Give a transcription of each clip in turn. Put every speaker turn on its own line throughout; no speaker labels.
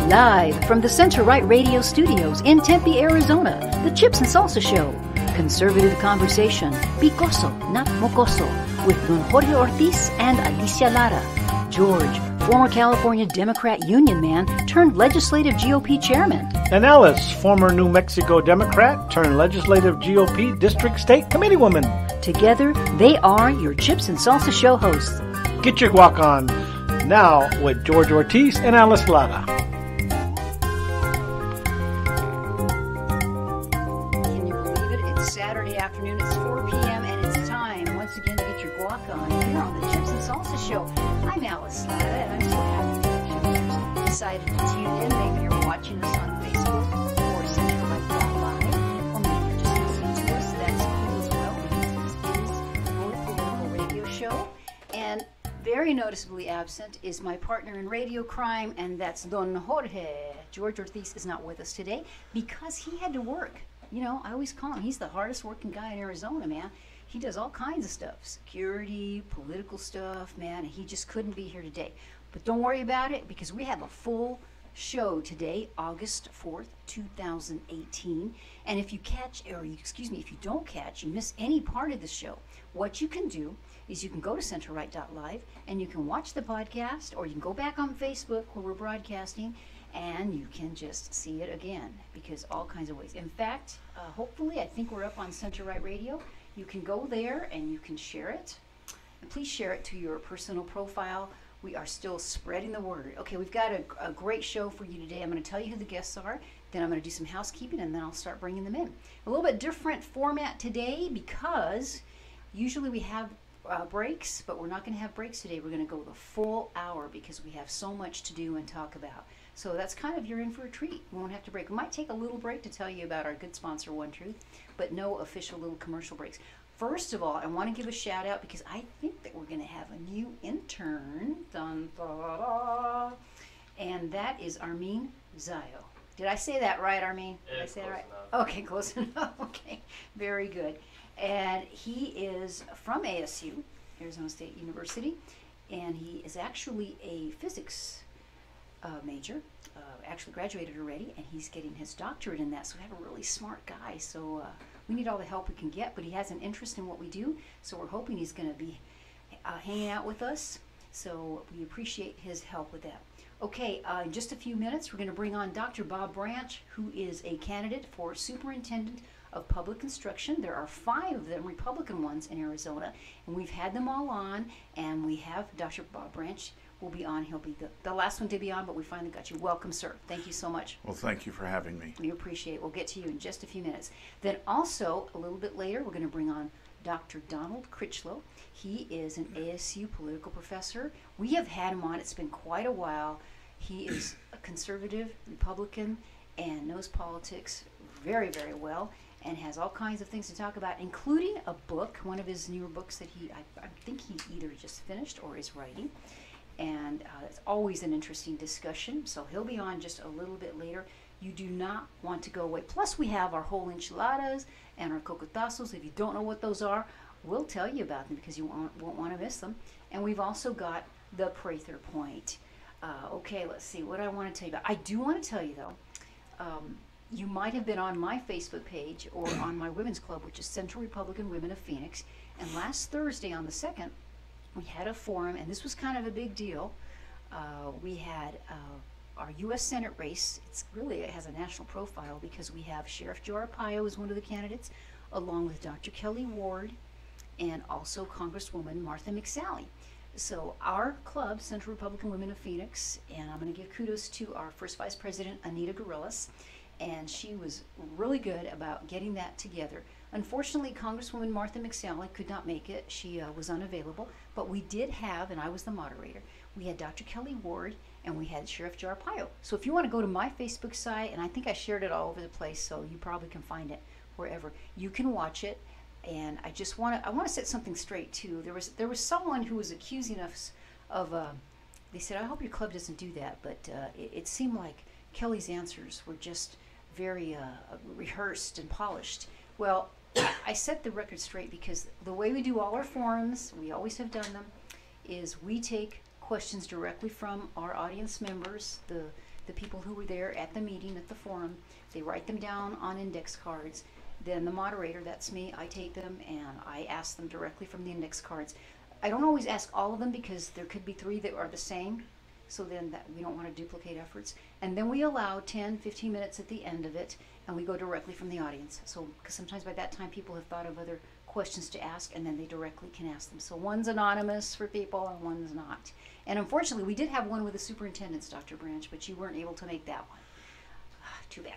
Live from the Center Right Radio Studios in Tempe, Arizona, the Chips and Salsa Show. Conservative conversation, picoso, not mocoso, with Don Jorge Ortiz and Alicia Lara. George, former California Democrat union man turned legislative GOP chairman.
And Alice, former New Mexico Democrat turned legislative GOP district state committee woman.
Together, they are your Chips and Salsa Show hosts.
Get your guac on now with George Ortiz and Alice Lara.
Can you believe it? It's Saturday afternoon, it's 4 p.m., and it's time once again to get your guac on here on the Chips and Salsa Show. I'm Alice Lara, and I'm so happy that you decided to tune in. Maybe you're watching us on Facebook or CenterRight.live, or maybe you're just listening to us. That's cool as well, because this is your political radio show. And very noticeably absent is my partner in radio crime, and that's Don Jorge. George Ortiz is not with us today because he had to work. You know, I always call him, he's the hardest working guy in Arizona, man. He does all kinds of stuff, security, political stuff, man, and he just couldn't be here today. But don't worry about it, because we have a full show today, August 4th, 2018. And if you catch, or excuse me, if you don't catch, you miss any part of the show, what you can do is you can go to CenterRight.live and you can watch the podcast, or you can go back on Facebook where we're broadcasting, and you can just see it again, because all kinds of ways. In fact, hopefully, I think we're up on Center Right Radio. You can go there and you can share it. And please share it to your personal profile. We are still spreading the word. Okay, we've got a great show for you today. I'm going to tell you who the guests are, then I'm going to do some housekeeping, and then I'll start bringing them in. A little bit different format today, because usually we have breaks, but we're not going to have breaks today. We're going to go the full hour because we have so much to do and talk about. So that's kind of, you're in for a treat. We won't have to break. We might take a little break to tell you about our good sponsor, One Truth, but no official little commercial breaks. First of all, I want to give a shout out because I think that we're going to have a new intern. Dun, da, da, and that is Armin Zayo. Did I say that right, Armin? Did I say that right?
Enough.
Okay, close enough. Okay, very good. And he is from ASU, Arizona State University, and he is actually a physics major, actually graduated already, and he's getting his doctorate in that. So we have a really smart guy. So we need all the help we can get, but he has an interest in what we do. So we're hoping he's going to be hanging out with us. So we appreciate his help with that. Okay, in just a few minutes, we're going to bring on Dr. Bob Branch, who is a candidate for Superintendent of Public Instruction. There are 5 of them, Republican ones, in Arizona, and we've had them all on, and we have Dr. Bob Branch will be on. He'll be the last one to be on, but we finally got you. Welcome, sir. Thank you so much.
Well, thank you for having me.
We appreciate it. We'll get to you in just a few minutes. Then also, a little bit later, we're going to bring on Dr. Donald Critchlow. He is an ASU political professor. We have had him on. It's been quite a while. He is a conservative Republican and knows politics very, very well, and has all kinds of things to talk about, including a book, one of his newer books that I think he either just finished or is writing. And it's always an interesting discussion, so he'll be on just a little bit later. You do not want to go away. Plus, we have our whole enchiladas and our cocotazos. If you don't know what those are, we'll tell you about them because you won't want to miss them. And we've also got the Prather Point. Okay, let's see what I want to tell you about. I do want to tell you, though, you might have been on my Facebook page or on my women's club, which is Central Republican Women of Phoenix. And last Thursday on the 2nd, we had a forum, and this was kind of a big deal. We had our U.S. Senate race. It has a national profile because we have Sheriff Joe Arpaio as one of the candidates, along with Dr. Kelly Ward, and also Congresswoman Martha McSally. So our club, Central Republican Women of Phoenix, and I'm going to give kudos to our first Vice President, Anita Gorillas, and she was really good about getting that together. Unfortunately, Congresswoman Martha McSally could not make it. She was unavailable, but we did have, and I was the moderator, we had Dr. Kelly Ward, and we had Sheriff Joe Arpaio. So if you want to go to my Facebook site, and I think I shared it all over the place, so you probably can find it wherever, you can watch it. And I just want to set something straight too. There was someone who was accusing us of, they said, I hope your club doesn't do that, but it seemed like Kelly's answers were just very rehearsed and polished. Well, I set the record straight because the way we do all our forums, we always have done them, is we take questions directly from our audience members, the the people who were there at the meeting, at the forum. They write them down on index cards. Then the moderator, that's me, I take them and I ask them directly from the index cards. I don't always ask all of them because there could be 3 that are the same, so then that we don't want to duplicate efforts. And then we allow 10, 15 minutes at the end of it, and we go directly from the audience. So, because sometimes by that time people have thought of other questions to ask, and then they directly can ask them. So one's anonymous for people and one's not. And unfortunately, we did have one with the superintendents, Dr. Branch, but you weren't able to make that one. Too bad.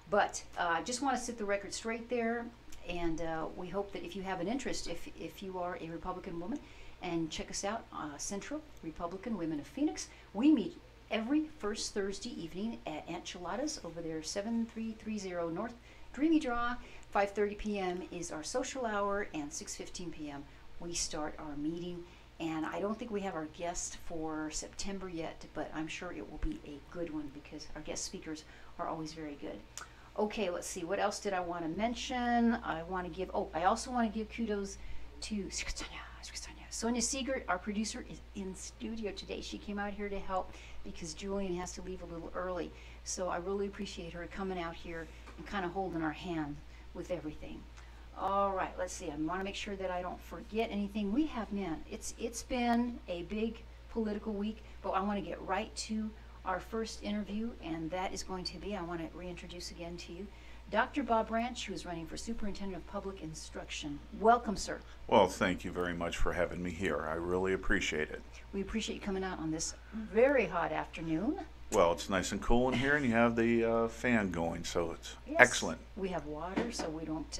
But just want to set the record straight there, and we hope that if you have an interest, if you are a Republican woman, and check us out, Central Republican Women of Phoenix. We meet every first Thursday evening at Enchiladas over there, 7330 North Dreamy Draw. 5:30 p.m. is our social hour, and 6:15 p.m. we start our meeting. And I don't think we have our guest for September yet, but I'm sure it will be a good one because our guest speakers are always very good. Okay, let's see. What else did I want to mention? I also want to give kudos to Sonia Siegert, our producer, is in studio today. She came out here to help because Julian has to leave a little early. So I really appreciate her coming out here and kind of holding our hand with everything. All right, let's see. I want to make sure that I don't forget anything. We have, man, it's been a big political week, but I want to get right to our first interview, and that is going to be, I want to reintroduce again to you, Dr. Bob Branch, who is running for Superintendent of Public Instruction. Welcome, sir.
Well, thank you very much for having me here. I really appreciate it.
We appreciate you coming out on this very hot afternoon.
Well, it's nice and cool in here, and you have the fan going, so it's excellent.
We have water, so we don't,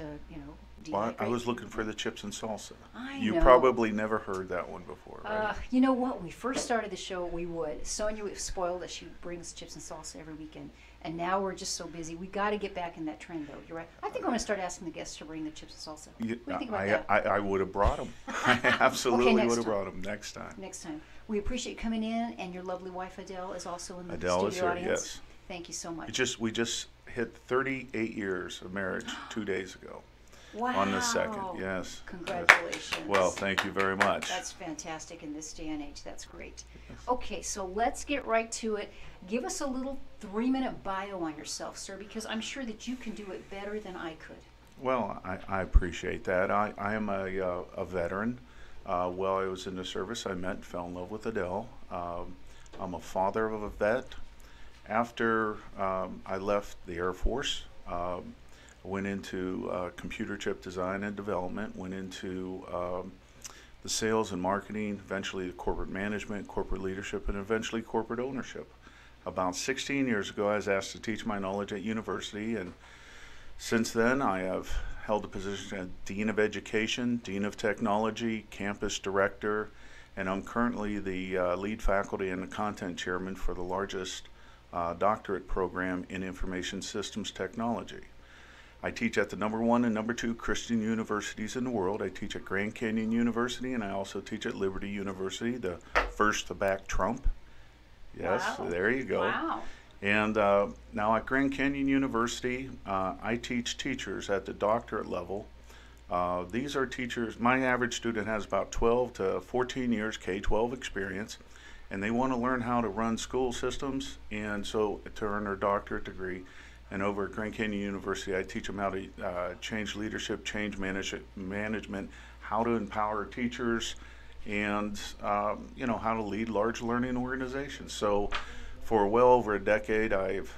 Well,
dehydrate.
I was looking for the chips and salsa.
I
You
know.
probably never heard that one before, right?
You know what? When we first started the show, we would. Sonia was spoiled that she brings chips and salsa every weekend. And now we're just so busy. We got to get back in that trend, though. You're right. I think I'm going to start asking the guests to bring the chips and salsa. What do you think about that?
I would have brought them. I absolutely
next
would have
time.
brought them next time.
Next time. We appreciate you coming in, and your lovely wife, Adele, is also in the
Adele
studio
is here,
audience.
yes.
Thank you so much.
We just hit 38 years of marriage 2 days ago.
Wow.
On the 2nd, yes.
Congratulations.
Well, thank you very much.
That's fantastic in this day and age. That's great. Okay, so let's get right to it. Give us a little 3-minute bio on yourself, sir, because I'm sure that you can do it better than I could.
Well, I appreciate that. I am a veteran. While I was in the service, I met and fell in love with Adele. I'm a father of a vet. After I left the Air Force, went into computer chip design and development, went into the sales and marketing, eventually the corporate management, corporate leadership, and eventually corporate ownership. About 16 years ago, I was asked to teach my knowledge at university, and since then I have held the position of Dean of Education, Dean of Technology, Campus Director, and I'm currently the lead faculty and the content chairman for the largest doctorate program in information systems technology. I teach at the #1 and #2 Christian universities in the world. I teach at Grand Canyon University, and I also teach at Liberty University, the first to back Trump. Yes,
Wow.
there you go.
Wow.
And now at Grand Canyon University, I teach teachers at the doctorate level. These are teachers, my average student has about 12 to 14 years K-12 experience, and they want to learn how to run school systems, and so to earn their doctorate degree. And over at Grand Canyon University, I teach them how to change leadership, change management, how to empower teachers, and how to lead large learning organizations. So for well over a decade, I've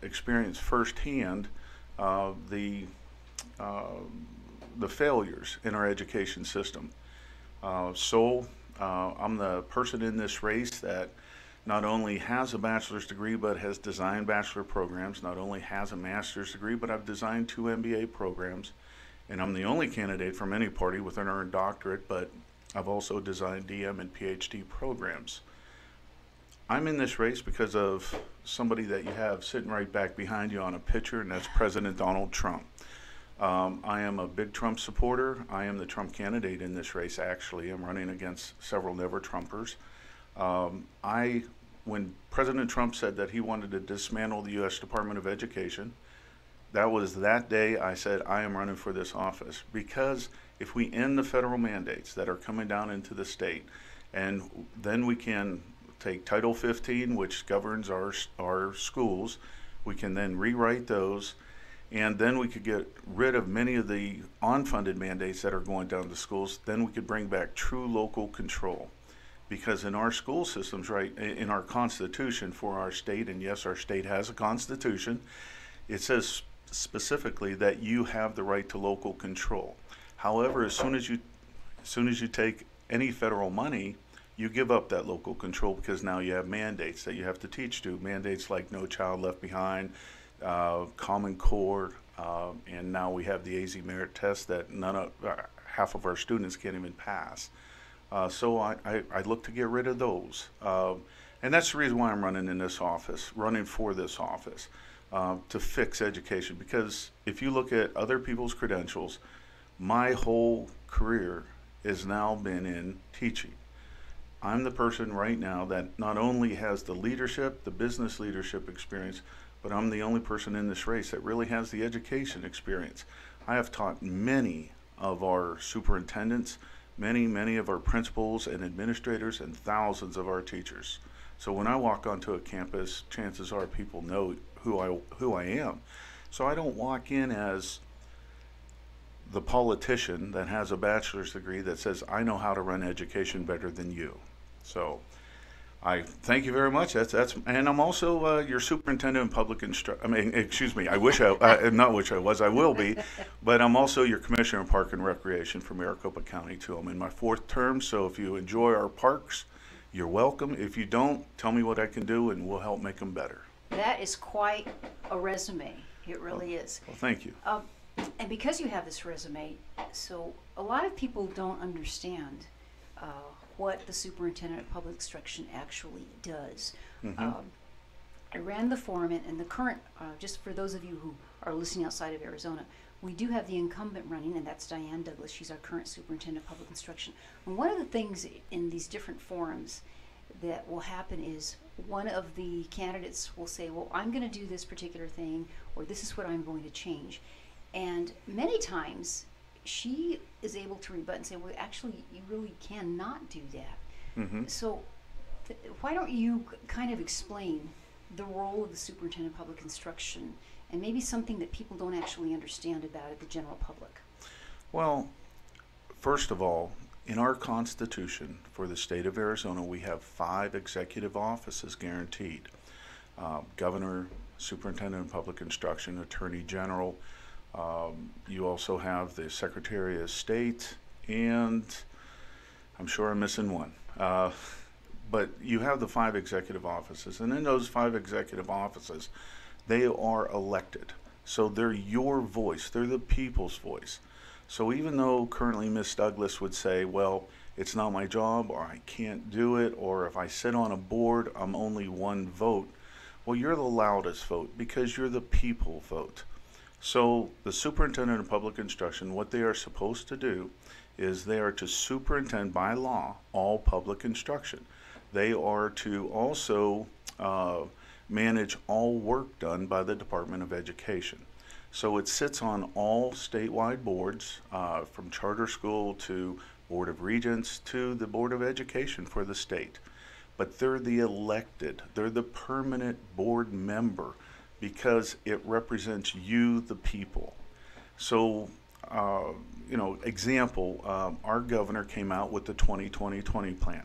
experienced firsthand the failures in our education system. So I'm the person in this race that not only has a bachelor's degree, but has designed bachelor programs, not only has a master's degree, but I've designed 2 MBA programs. And I'm the only candidate from any party with an earned doctorate, but I've also designed DM and PhD programs. I'm in this race because of somebody that you have sitting right back behind you on a picture, and that's President Donald Trump. I am a big Trump supporter. I am the Trump candidate in this race, actually. I'm running against several never-Trumpers. When President Trump said that he wanted to dismantle the U.S. Department of Education, that was that day I said I am running for this office, because if we end the federal mandates that are coming down into the state, and then we can take Title 15, which governs our schools. We can then rewrite those, and then we could get rid of many of the unfunded mandates that are going down to schools. Then we could bring back true local control. Because in our school systems, right, in our Constitution for our state, and yes, our state has a Constitution, it says specifically that you have the right to local control. However, as soon as you take any federal money, you give up that local control, because now you have mandates that you have to teach to. Mandates like No Child Left Behind, Common Core, and now we have the AZ Merit Test that half of our students can't even pass. So I look to get rid of those. And that's the reason why I'm running for this office, to fix education. Because if you look at other people's credentials, my whole career has now been in teaching. I'm the person right now that not only has the leadership, the business leadership experience, but I'm the only person in this race that really has the education experience. I have taught many of our superintendents, many of our principals and administrators, and thousands of our teachers. So when I walk onto a campus, chances are people know who I am. So I don't walk in as the politician that has a bachelor's degree that says, I know how to run education better than you. So I thank you very much. And I'm also your superintendent of public instruction. I wish I will be, but I'm also your commissioner of Park and Recreation for Maricopa County too. I'm in my 4th term, so if you enjoy our parks, you're welcome. If you don't, tell me what I can do and we'll help make them better.
That is quite a resume. It really is.
Well, thank you.
And because you have this resume, so a lot of people don't understand what the superintendent of public instruction actually does. I ran the forum, and the current, just for those of you who are listening outside of Arizona, we do have the incumbent running, and that's Diane Douglas. She's our current superintendent of public instruction. And one of the things in these different forums that will happen is one of the candidates will say, well, I'm going to do this particular thing, or this is what I'm going to change. And many times she is able to rebut and say, well, actually, you really cannot do that. So why don't you kind of explain the role of the superintendent of public instruction, and maybe something that people don't actually understand about it, the general public?
Well, first of all, in our Constitution for the state of Arizona, we have 5 executive offices guaranteed. Governor, Superintendent of Public Instruction, Attorney General. You also have the Secretary of State, and I'm sure I'm missing one. But you have the 5 executive offices, and in those 5 executive offices, they are elected. So they're your voice, they're the people's voice. So even though currently Ms. Douglas would say, well, it's not my job, or I can't do it, or if I sit on a board, I'm only one vote, well, you're the loudest vote because you're the people vote. So the superintendent of public instruction, what they are supposed to do is they are to superintend by law all public instruction. They are to also manage all work done by the Department of Education. So it sits on all statewide boards, from charter school to Board of Regents to the Board of Education for the state. But they're the elected, they're the permanent board member, because it represents you, the people. So, example, our governor came out with the 20-20-20 plan,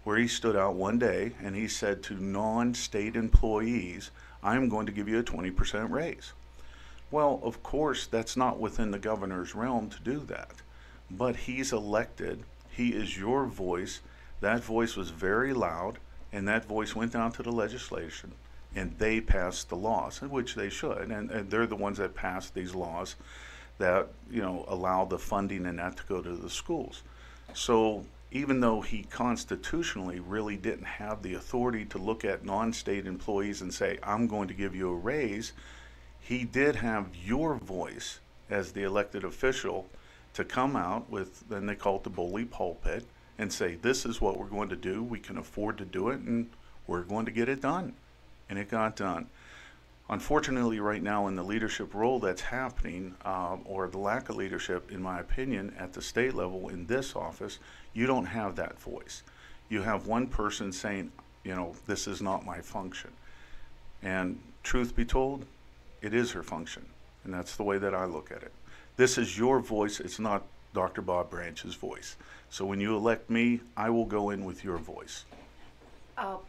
where he stood out one day and he said to non-state employees, I'm going to give you a 20% raise. Well, of course, that's not within the governor's realm to do that, but he's elected. He is your voice. That voice was very loud, and that voice went down to the legislation, and they passed the laws, which they should, and they're the ones that passed these laws that, allow the funding and that to go to the schools. So even though he constitutionally really didn't have the authority to look at non-state employees and say, I'm going to give you a raise, he did have your voice as the elected official to come out with, then they call it the bully pulpit, and say, this is what we're going to do, we can afford to do it, and we're going to get it done. And it got done. Unfortunately, right now in the leadership role that's happening, or the lack of leadership, in my opinion, at the state level in this office, you don't have that voice. You have one person saying, this is not my function. And truth be told, it is her function. And that's the way that I look at it. This is your voice. It's not Dr. Bob Branch's voice. So when you elect me, I will go in with your voice.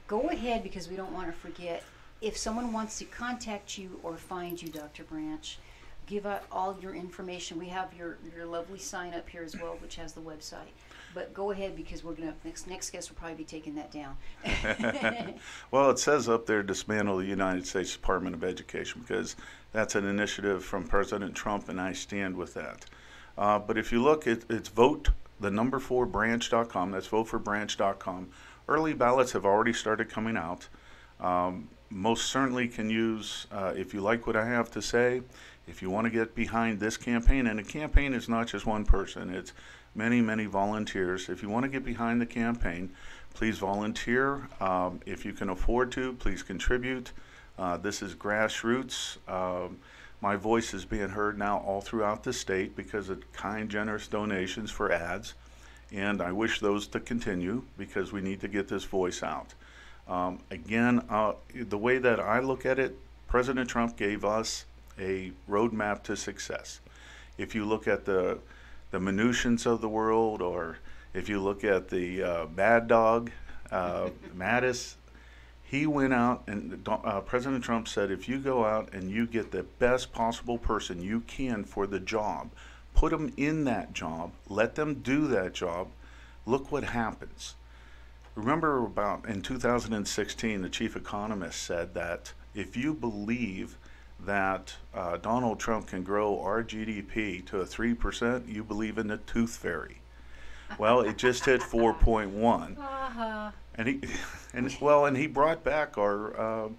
Go ahead, because we don't want to forget. If someone wants to contact you or find you, Dr. Branch, give out all your information. We have your lovely sign up here as well, which has the website. But go ahead, because we're gonna next guest will probably be taking that down.
Well, it says up there, dismantle the United States Department of Education, because that's an initiative from President Trump, and I stand with that. But if you look, it's vote4branch.com. That's voteforbranch.com. Early ballots have already started coming out. Most certainly can use, if you like what I have to say, if you want to get behind this campaign, and a campaign is not just one person, it's many, many volunteers. If you want to get behind the campaign, please volunteer. If you can afford to, please contribute. This is grassroots. My voice is being heard now all throughout the state because of kind, generous donations for ads. And I wish those to continue, because we need to get this voice out. Again, the way that I look at it, President Trump gave us a roadmap to success. If you look at the Mnuchins of the world, or if you look at the Mad Dog, Mattis, he went out and President Trump said, if you go out and you get the best possible person you can for the job, put them in that job, let them do that job, look what happens. Remember about in 2016, the chief economist said that if you believe that Donald Trump can grow our GDP to a 3%, you believe in the tooth fairy. Well, it just hit 4.1. And he brought back our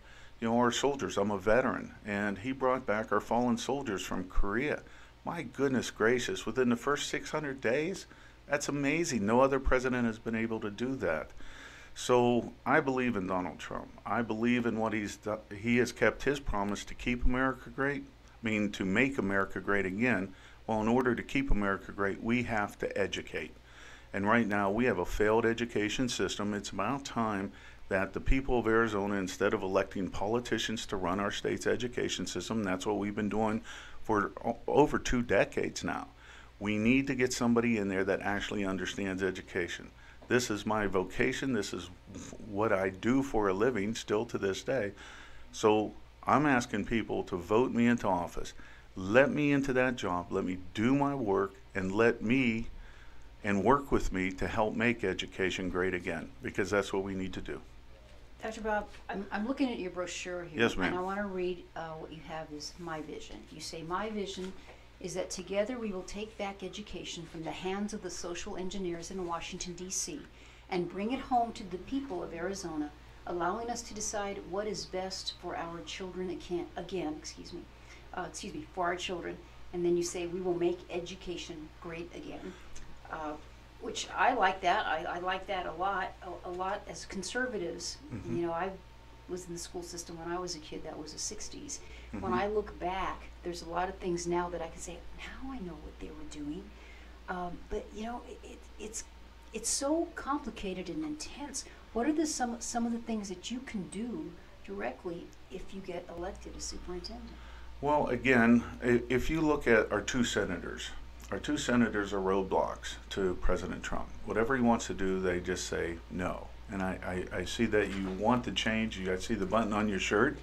our soldiers. I'm a veteran, and he brought back our fallen soldiers from Korea. My goodness gracious, within the first 600 days, that's amazing. No other president has been able to do that. So I believe in Donald Trump. I believe in what he's done. He has kept his promise to keep America great, to make America great again. Well, in order to keep America great, we have to educate. And right now, we have a failed education system. It's about time that the people of Arizona, instead of electing politicians to run our state's education system, that's what we've been doing for over 2 decades now. We need to get somebody in there that actually understands education. This is my vocation. This is what I do for a living still to this day. So I'm asking people to vote me into office. Let me into that job. Let me do my work, and let me and work with me to help make education great again, because that's what we need to do.
Dr. Bob, I'm looking at your brochure here.
Yes, ma'am.
And I want to read what you have is my vision. You say, my vision is that together we will take back education from the hands of the social engineers in Washington, D.C., and bring it home to the people of Arizona, allowing us to decide what is best for our children for our children. And then you say, we will make education great again, which I like that. I like that a lot as conservatives.
Mm-hmm.
I was in the school system when I was a kid. That was the 60s.
Mm-hmm.
When I look back, there's a lot of things now that I can say, now I know what they were doing. But it's so complicated and intense. What are some of the things that you can do directly if you get elected as superintendent?
Well, again, if you look at our two senators are roadblocks to President Trump. Whatever he wants to do, they just say no. And I see that you want to change. I see the button on your shirt.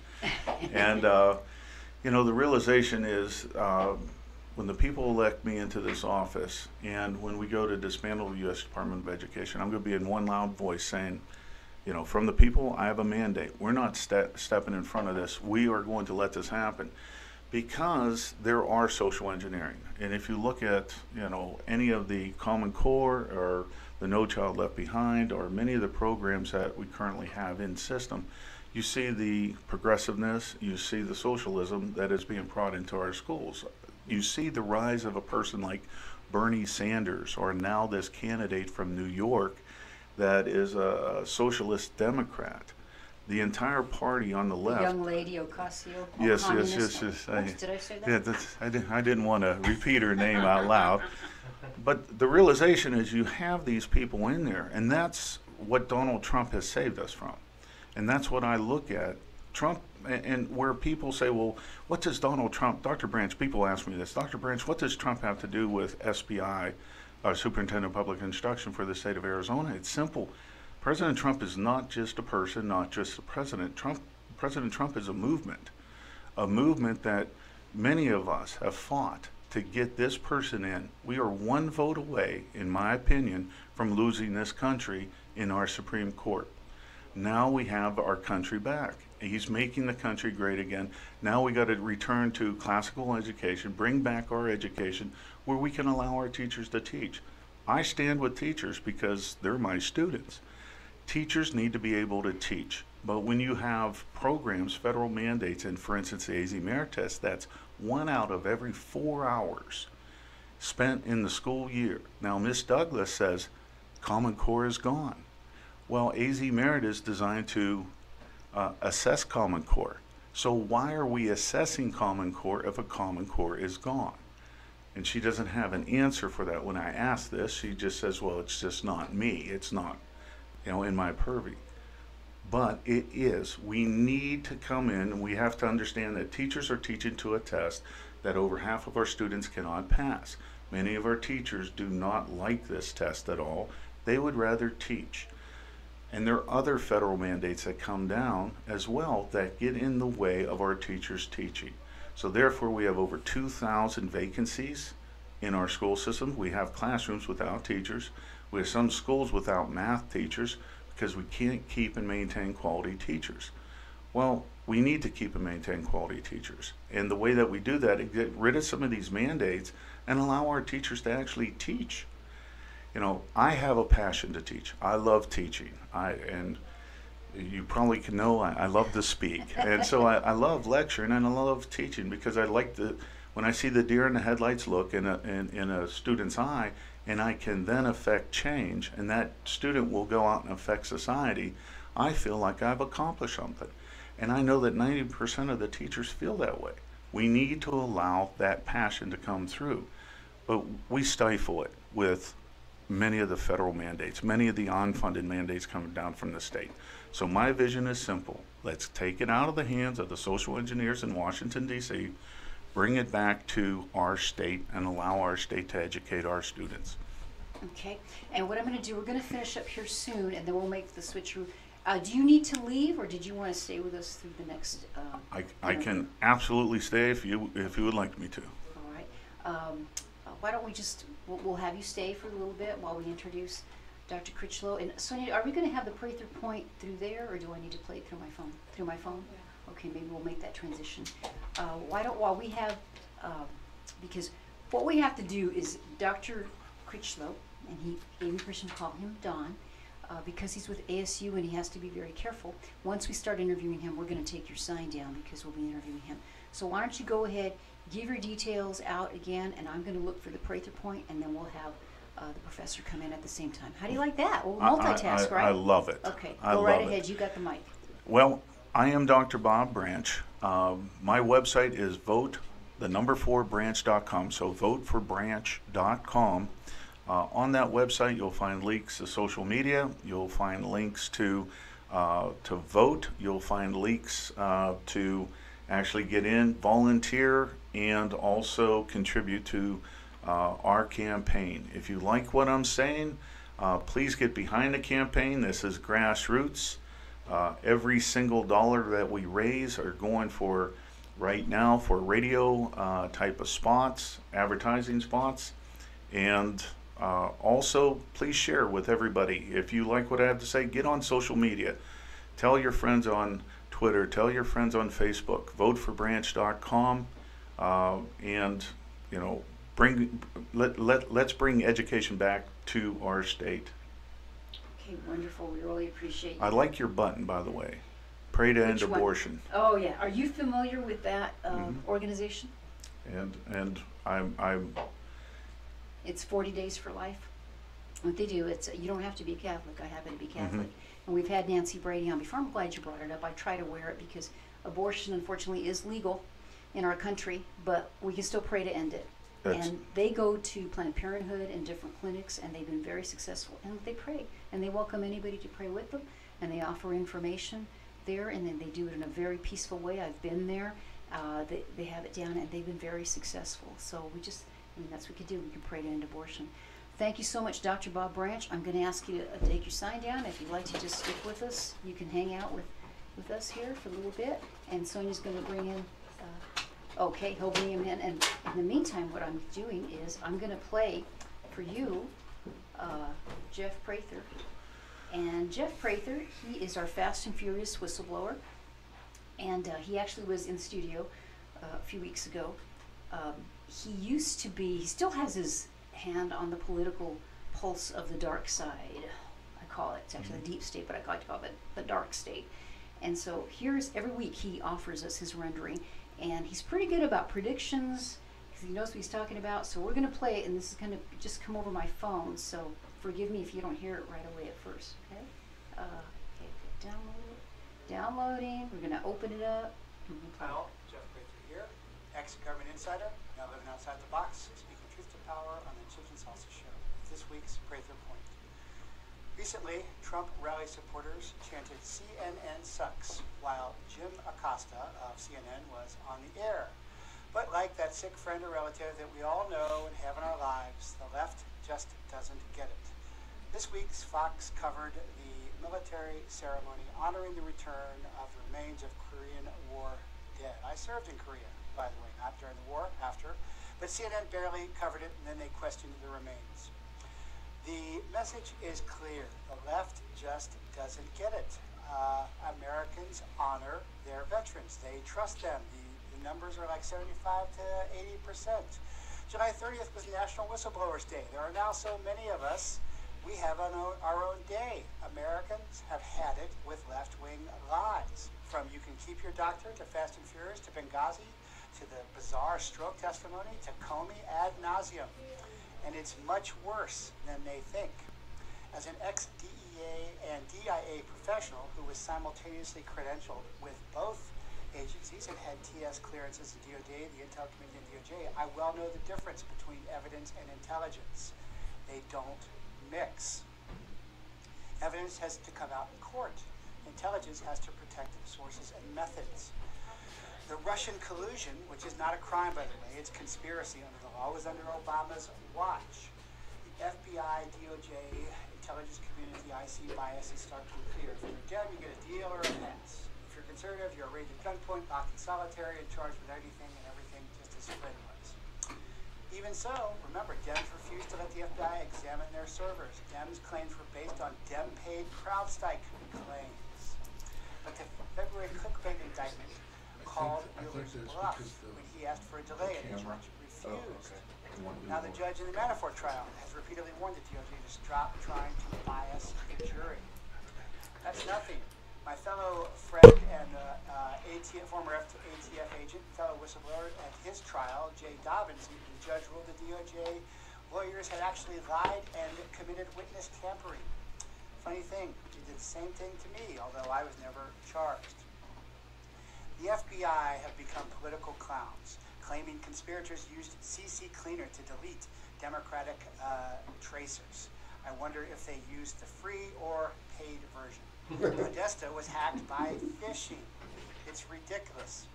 And, the realization is when the people elect me into this office, and when we go to dismantle the U.S. Department of Education, I'm going to be in one loud voice saying, from the people, I have a mandate. We're not stepping in front of this. We are going to let this happen, because there are social engineering. And if you look at, any of the Common Core or the No Child Left Behind, or many of the programs that we currently have in system, you see the progressiveness, you see the socialism that is being brought into our schools. You see the rise of a person like Bernie Sanders, or now this candidate from New York that is a socialist Democrat. The entire party on the left.
The young lady Ocasio.
Yes.
Oops, did I say that?
Yeah, I didn't want to repeat her name out loud. But the realization is you have these people in there, and that's what Donald Trump has saved us from. And that's what I look at. Trump, and where people say, well, what does Donald Trump, Dr. Branch, people ask me this, Dr. Branch, what does Trump have to do with SPI, Superintendent of Public Instruction for the state of Arizona? It's simple. President Trump is not just a person, not just a president. President Trump is a movement that many of us have fought to get this person in. We are one vote away, in my opinion, from losing this country in our Supreme Court. Now we have our country back. He's making the country great again. Now we got to return to classical education, bring back our education where we can allow our teachers to teach. I stand with teachers because they're my students. Teachers need to be able to teach. But when you have programs, federal mandates, and for instance the AZ Merit Test, that's 1 out of every 4 hours spent in the school year. Now Ms. Douglas says Common Core is gone. Well, AZ Merit is designed to assess Common Core. So why are we assessing Common Core if a Common Core is gone? And she doesn't have an answer for that. When I ask this, she just says, well, it's just not me. It's not, in my purview. But it is. We need to come in and we have to understand that teachers are teaching to a test that over half of our students cannot pass. Many of our teachers do not like this test at all. They would rather teach. And there are other federal mandates that come down as well that get in the way of our teachers teaching. So therefore we have over 2,000 vacancies in our school system. We have classrooms without teachers. We have some schools without math teachers because we can't keep and maintain quality teachers. Well, we need to keep and maintain quality teachers. And the way that we do that is get rid of some of these mandates and allow our teachers to actually teach. I have a passion to teach. I love teaching. And you probably can know I love to speak. And so I love lecturing and I love teaching because I like when I see the deer in the headlights look in a student's eye, and I can then affect change, and that student will go out and affect society, I feel like I've accomplished something. And I know that 90% of the teachers feel that way. We need to allow that passion to come through. But we stifle it with many of the federal mandates, many of the unfunded mandates coming down from the state. So my vision is simple. Let's take it out of the hands of the social engineers in Washington, D.C., bring it back to our state and allow our state to educate our students.
Okay, and what I'm going to do, we're going to finish up here soon, and then we'll make the switcheroo. Do you need to leave, or did you want to stay with us through the next?
I can absolutely stay if you would like me to.
All right. Why don't we just we'll have you stay for a little bit while we introduce Dr. Critchlow. And Sonia, are we going to have the pray through point through there, or do I need to play it through my phone? Through my phone? Yeah. Okay, maybe we'll make that transition. While we have, because what we have to do is Dr. Critchlow, and he gave me permission to call him Don, because he's with ASU and he has to be very careful. Once we start interviewing him, we're going to take your sign down because we'll be interviewing him. So why don't you go ahead, give your details out again, and I'm going to look for the pray through point, and then we'll have the professor come in at the same time. How do you like that? We'll multitask, right?
I love it.
Okay, go right ahead. You got the mic.
Well, I am Dr. Bob Branch. My website is vote4branch.com, so voteforbranch.com. On that website, you'll find links to social media. You'll find links to vote. You'll find links to actually get in, volunteer, and also contribute to our campaign. If you like what I'm saying, please get behind the campaign. This is grassroots. Every single dollar that we raise are going for, right now, for radio type of spots, advertising spots, and also please share with everybody. If you like what I have to say, get on social media. Tell your friends on Twitter, tell your friends on Facebook, voteforbranch.com, and let's bring education back to our state.
Okay, wonderful. We really appreciate you.
I like your button, by the way. Pray to end abortion.
Oh yeah, are you familiar with that organization?
And I'm.
It's 40 Days for Life. What they do, you don't have to be Catholic. I happen to be Catholic, and we've had Nancy Brady on before. I'm glad you brought it up. I try to wear it because abortion, unfortunately, is legal in our country, but we can still pray to end it. And they go to Planned Parenthood and different clinics, and they've been very successful. And they pray, and they welcome anybody to pray with them, and they offer information. there, and then they do it in a very peaceful way. I've been there. They have it down, and they've been very successful. So that's what we can do. We can pray to end abortion. Thank you so much, Dr. Bob Branch. I'm going to ask you to take your sign down. If you'd like to just stick with us, you can hang out with us here for a little bit. And Sonia's going to bring in, okay, he'll bring him in. And in the meantime, what I'm doing is I'm going to play for you Jeff Prather. And Jeff Prather, he is our Fast and Furious whistleblower. And he actually was in the studio a few weeks ago. He still has his hand on the political pulse of the dark side. I call it. It's actually the deep state, but I like to call it the dark state. And so every week he offers us his rendering, and he's pretty good about predictions because he knows what he's talking about. So we're going to play it, and this is going to just come over my phone. So forgive me if you don't hear it right away at first. Okay. Okay. Downloading. We're going to open it up.
Hello, Jeff Prather here, ex-government insider, now living outside the box, speaking truth to power on the Chips and Salsa Show. This week's Prather Point. Recently, Trump rally supporters chanted CNN sucks while Jim Acosta of CNN was on the air. But like that sick friend or relative that we all know and have in our lives, the left just doesn't get it. This week's Fox covered the military ceremony honoring the return of the remains of Korean War dead. I served in Korea, by the way, not during the war, after. But CNN barely covered it, and then they questioned the remains. The message is clear. The left just doesn't get it. Americans honor their veterans. They trust them. The numbers are like 75 to 80%. July 30th was National Whistleblowers Day. There are now so many of us. We have our own day. Americans have had it with left-wing lies. From you can keep your doctor to Fast and Furious to Benghazi to the bizarre stroke testimony to Comey ad nauseum. And it's much worse than they think. As an ex-DEA and DIA professional who was simultaneously credentialed with both agencies and had TS clearances in DOJ, the Intel Committee and DOJ, I well know the difference between evidence and intelligence. They don't mix. Evidence has to come out in court. Intelligence has to protect its sources and methods. The Russian collusion, which is not a crime, by the way, it's conspiracy under the law, was under Obama's watch. The FBI, DOJ, intelligence community, IC bias is starkly clear. If you're dead, you get a deal or a pass. If you're conservative, you're arraigned at gunpoint, locked in solitary, and charged with anything and everything, just as Flynn was. Even so, remember, Dems refused to let the FBI examine their servers. Dems' claims were based on Dem-paid CrowdStrike claims. But the February clickbait indictment called Mueller's bluff when he asked for a delay and the judge refused. Now the judge in the Manafort trial has repeatedly warned the DOJ to stop trying to bias the jury. That's nothing. My fellow friend and former ATF agent, fellow whistleblower at his trial, Jay Dobbins, the judge ruled the DOJ lawyers had actually lied and committed witness tampering. Funny thing, he did the same thing to me, although I was never charged. The FBI have become political clowns, claiming conspirators used CC Cleaner to delete Democratic tracers. I wonder if they used the free or paid version. Podesta was hacked by phishing. It's ridiculous.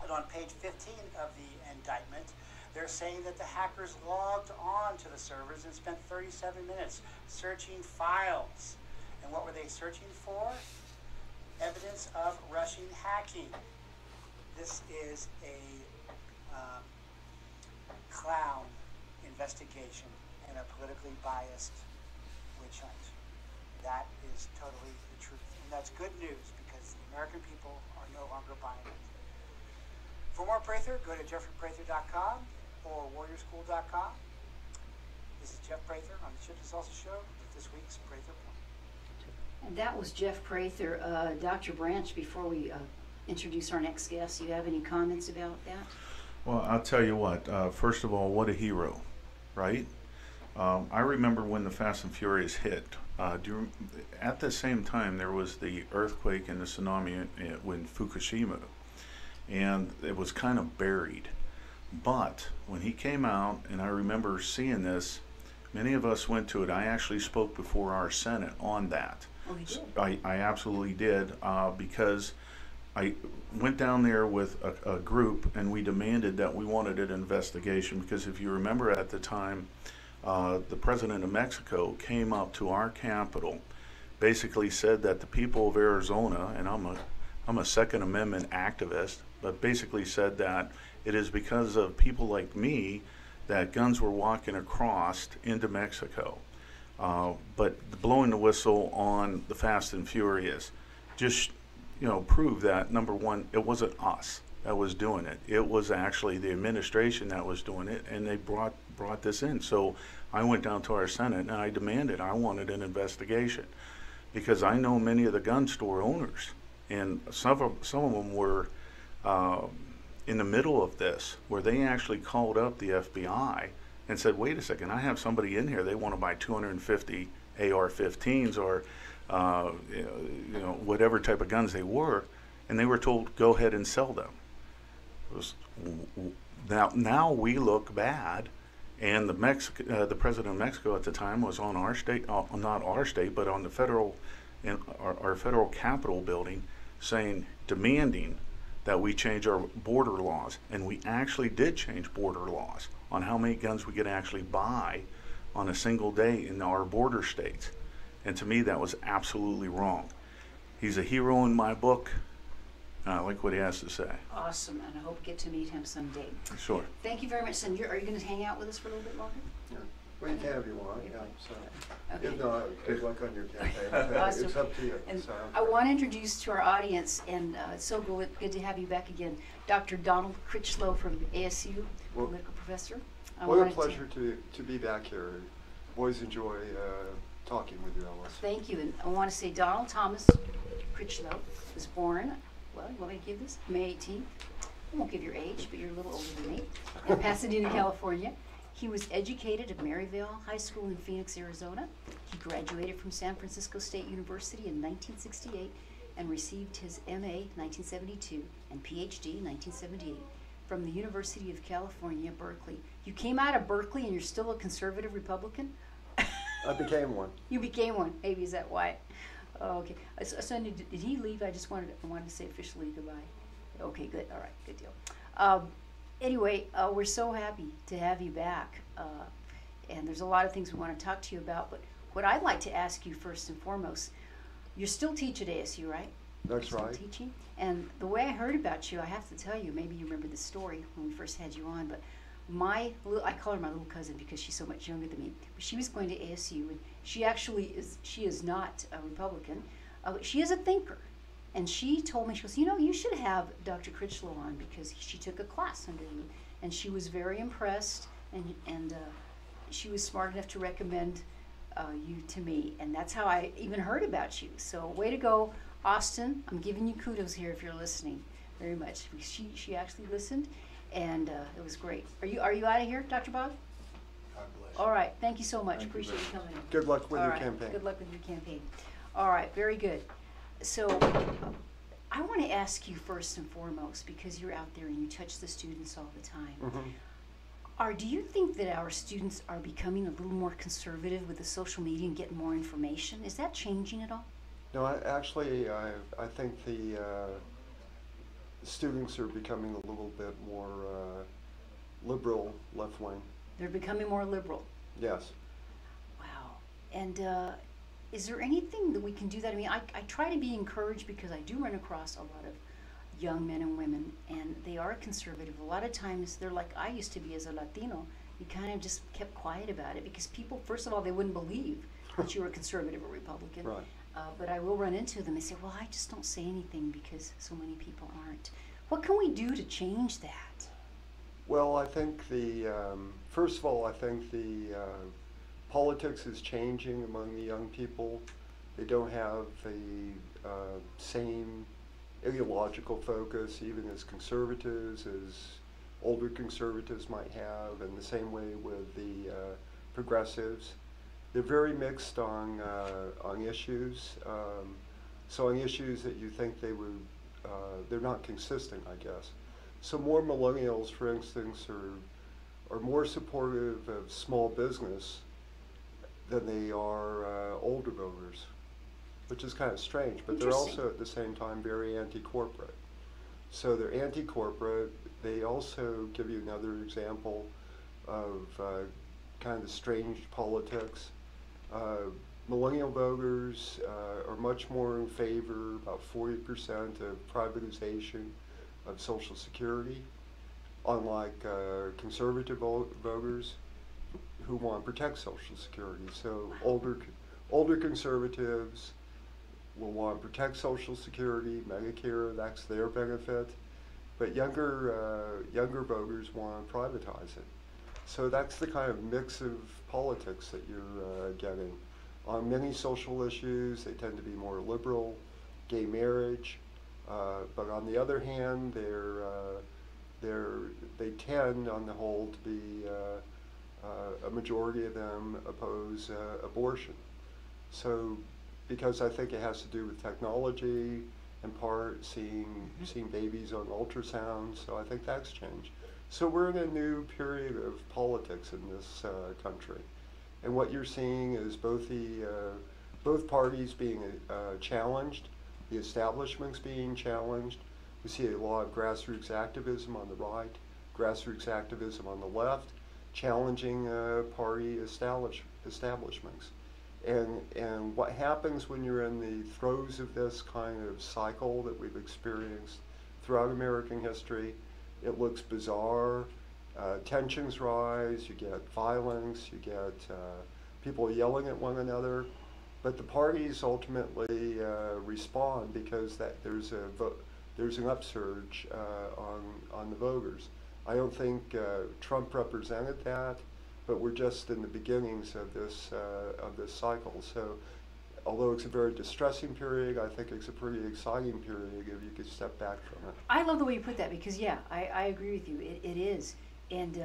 And on page 15 of the indictment, they're saying that the hackers logged on to the servers and spent 37 minutes searching files. And what were they searching for? Evidence of Russian hacking. This is a clown investigation and a politically biased witch hunt. That is totally the truth. And that's good news because the American people are no longer buying it. For more Prather, go to jeffreyprather.com or warriorschool.com. This is Jeff Prather on the Chips and Salsa Show with this week's Prather Point.
And that was Jeff Prather. Dr. Branch, before we introduce our next guest, do you have any comments about that?
Well, I'll tell you what. First of all, what a hero, right? I remember when the Fast and Furious hit. At the same time, there was the earthquake and the tsunami in Fukushima, and it was kind of buried. But when he came out, and I remember seeing this, many of us went to it. I actually spoke before our Senate on that.
Oh, you did?
I absolutely did, because I went down there with a group and we demanded that we wanted an investigation, because if you remember at the time, the president of Mexico came up to our capital, basically said that the people of Arizona, and I'm a Second Amendment activist, but basically said that it is because of people like me that guns were walking across into Mexico. But blowing the whistle on the Fast and Furious just, proved that, number one, it wasn't us that was doing it. It was actually the administration that was doing it, and they brought this in. So I went down to our Senate and I wanted an investigation, because I know many of the gun store owners, and some of them were in the middle of this, where they actually called up the FBI and said, wait a second, I have somebody in here, they want to buy 250 AR-15s or whatever type of guns they were, and they were told, go ahead and sell them. Now we look bad, and the president of Mexico at the time was on our state, not our state, but on the federal, in our federal Capitol building, demanding that we change our border laws. And we actually did change border laws on how many guns we could actually buy on a single day in our border states. And to me, that was absolutely wrong. He's a hero in my book. I like what he has to say.
Awesome, and I hope we get to meet him someday.
Sure.
Thank you very much, son. Are you going to hang out with us for a little bit longer?
Yeah. Well, you can if you want, yeah. So,
Okay.
if not, good luck on your campaign.
Awesome.
It's up to you.
And
So.
I want to introduce to our audience, and it's so good to have you back again, Dr. Donald Critchlow from ASU,
Well,
political professor.
What a
wanted
pleasure to be back here. Always enjoy talking with you, Ellis.
Thank you, and I want to say Donald Thomas Critchlow was born, well, you want me to give this? May 18th. I won't give your age, but you're a little older than me. In Pasadena, California. He was educated at Maryvale High School in Phoenix, Arizona. He graduated from San Francisco State University in 1968 and received his MA 1972 and PhD in 1978 from the University of California, Berkeley. You came out of Berkeley and you're still a conservative Republican?
I became one.
You became one. Maybe is that why? Oh, okay. So did he leave? I wanted to say officially goodbye. Okay, good. All right, good deal. Anyway, we're so happy to have you back, and there's a lot of things we want to talk to you about. But what I'd like to ask you first and foremost, you still teach at ASU, right?
That's
You're
right.
Still teaching. And the way I heard about you, I have to tell you, maybe you remember the story when we first had you on, but I call her my little cousin because she's so much younger than me. But she was going to ASU, and she is not a Republican, but she is a thinker. And she told me, she goes, you should have Dr. Critchlow on because she took a class under you. And she was very impressed, and she was smart enough to recommend you to me. And that's how I even heard about you. So way to go, Austin. I'm giving you kudos here if you're listening very much. She actually listened, and it was great. Are you out of here, Dr. Bob?
God bless.
All right. Thank you so much.
Thank you
Appreciate you
very
coming in.
Good luck with
All
your
right.
campaign.
Good luck with your campaign. All right, very good. So I want to ask you first and foremost, because you're out there and you touch the students all the time.
Mm-hmm.
Do you think that our students are becoming a little more conservative with the social media and getting more information? Is that changing at all?
No, I think the students are becoming a little bit more liberal, left wing.
They're becoming more liberal.
Yes.
Wow. And is there anything that we can do that? I mean, I try to be encouraged because I do run across a lot of young men and women, and they are conservative. A lot of times they're like I used to be as a Latino. You kind of just kept quiet about it because people, first of all, they wouldn't believe that you were conservative or Republican.
Right.
But I will run into them and say, well, I just don't say anything because so many people aren't. What can we do to change that?
Well, I think first of all, I think the politics is changing among the young people. They don't have the same ideological focus, even as conservatives, as older conservatives might have, and the same way with the progressives. They're very mixed on issues. So on issues that you think they would, they're not consistent, I guess. So more millennials, for instance, are more supportive of small business than they are older voters. which is kind of strange, but they're
Interesting.
also at the same time very anti-corporate. So they're anti-corporate. They also give you another example of kind of the strange politics. Millennial voters are much more in favor, about 40% of privatization of Social Security, unlike conservative voters who want to protect Social Security. So older conservatives will want to protect Social Security, Medicare, that's their benefit, but younger voters want to privatize it. So that's the kind of mix of politics that you're getting. On many social issues, they tend to be more liberal, gay marriage, but on the other hand, they tend, on the whole, to be a majority of them oppose abortion. So, because I think it has to do with technology, in part, seeing babies on ultrasound, so I think that's changed. So we're in a new period of politics in this country. And what you're seeing is both parties being challenged, the establishment's being challenged. We see a lot of grassroots activism on the right, grassroots activism on the left, challenging party establishments. And what happens when you're in the throes of this kind of cycle that we've experienced throughout American history, it looks bizarre. Tensions rise, you get violence, you get people yelling at one another, but the parties ultimately respond because there's an upsurge on the voters. I don't think Trump represented that, but we're just in the beginnings of this cycle. So, although it's a very distressing period, I think it's a pretty exciting period if you could step back from it.
I love the way you put that because, yeah, I agree with you. It is. And,